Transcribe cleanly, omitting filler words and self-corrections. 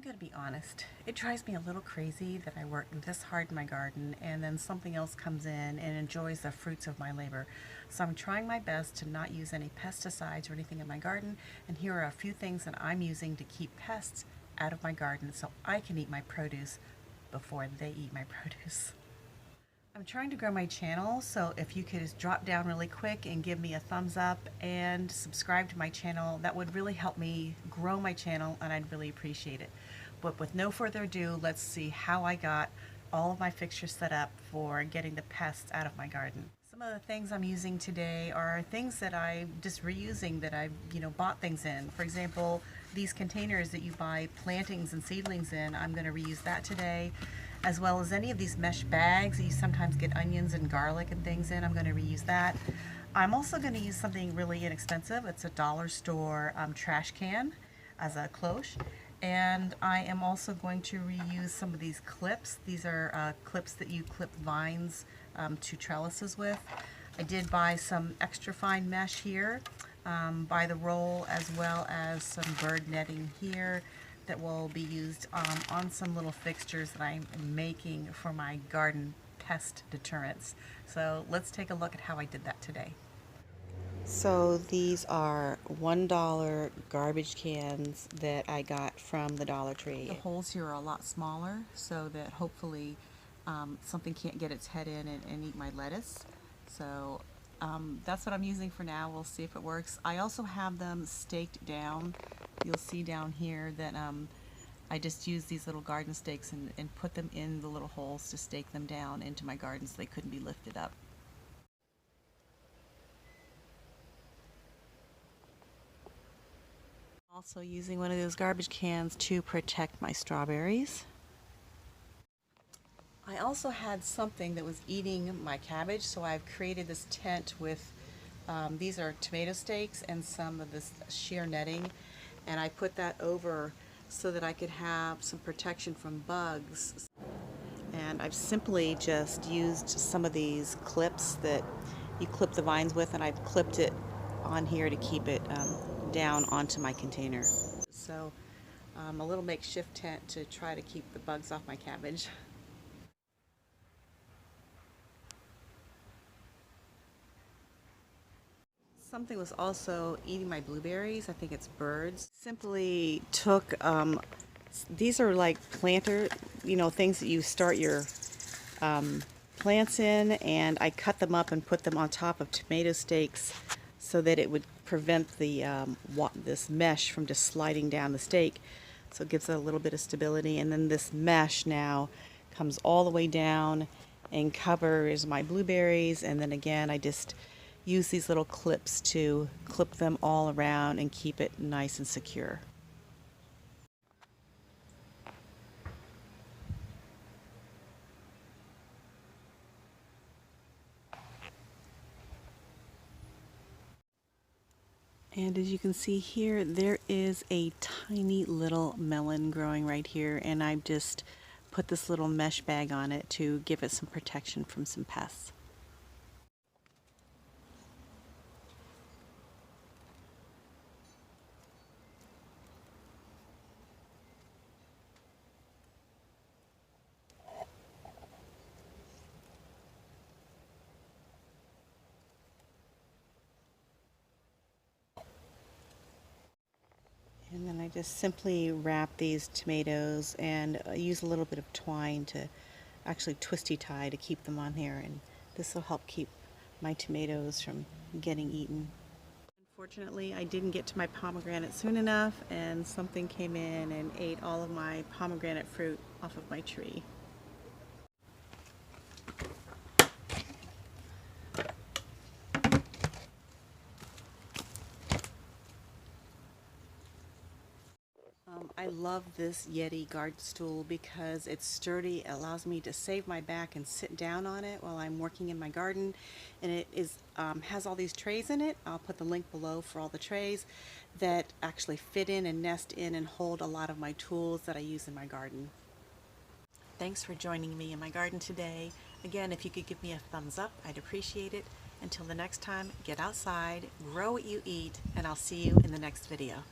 I'm gonna be honest, it drives me a little crazy that I work this hard in my garden and then something else comes in and enjoys the fruits of my labor. So I'm trying my best to not use any pesticides or anything in my garden, and here are a few things that I'm using to keep pests out of my garden so I can eat my produce before they eat my produce. I'm trying to grow my channel, so if you could just drop down really quick and give me a thumbs up and subscribe to my channel, that would really help me grow my channel and I'd really appreciate it. But with no further ado, let's see how I got all of my fixtures set up for getting the pests out of my garden. Some of the things I'm using today are things that I'm just reusing that I've bought things in. For example, these containers that you buy plantings and seedlings in, I'm going to reuse that today, as well as any of these mesh bags that you sometimes get onions and garlic and things in. I'm going to reuse that. I'm also going to use something really inexpensive. It's a dollar store trash can as a cloche. And I am also going to reuse some of these clips. These are clips that you clip vines to trellises with. I did buy some extra fine mesh here by the roll, as well as some bird netting here that will be used on some little fixtures that I'm making for my garden pest deterrents. So let's take a look at how I did that today. So these are $1 garbage cans that I got from the Dollar Tree. The holes here are a lot smaller so that hopefully something can't get its head in and eat my lettuce. So that's what I'm using for now. We'll see if it works. I also have them staked down. You'll see down here that I just used these little garden stakes and put them in the little holes to stake them down into my garden so they couldn't be lifted up. Also using one of those garbage cans to protect my strawberries. I also had something that was eating my cabbage, so I've created this tent with these are tomato stakes and some of this sheer netting, and I put that over so that I could have some protection from bugs. And I've simply just used some of these clips that you clip the vines with, and I've clipped it on here to keep it down onto my container. So a little makeshift tent to try to keep the bugs off my cabbage. Something was also eating my blueberries. I think it's birds. Simply took, these are like planter, things that you start your plants in, and I cut them up and put them on top of tomato stakes so that it would prevent the this mesh from just sliding down the stake. So it gives it a little bit of stability, and then this mesh now comes all the way down and covers my blueberries, and then again I just use these little clips to clip them all around and keep it nice and secure. And as you can see here, there is a tiny little melon growing right here, and I've just put this little mesh bag on it to give it some protection from some pests. And then I just simply wrap these tomatoes and use a little bit of twine to actually twisty tie to keep them on here, and this will help keep my tomatoes from getting eaten. Unfortunately, I didn't get to my pomegranate soon enough, and something came in and ate all of my pomegranate fruit off of my tree. I love this Yeti garden stool because it's sturdy. It allows me to save my back and sit down on it while I'm working in my garden, and it is has all these trays in it. I'll put the link below for all the trays that actually fit in and nest in and hold a lot of my tools that I use in my garden. Thanks for joining me in my garden today. Again, if you could give me a thumbs up, I'd appreciate it. Until the next time, get outside, grow what you eat, and I'll see you in the next video.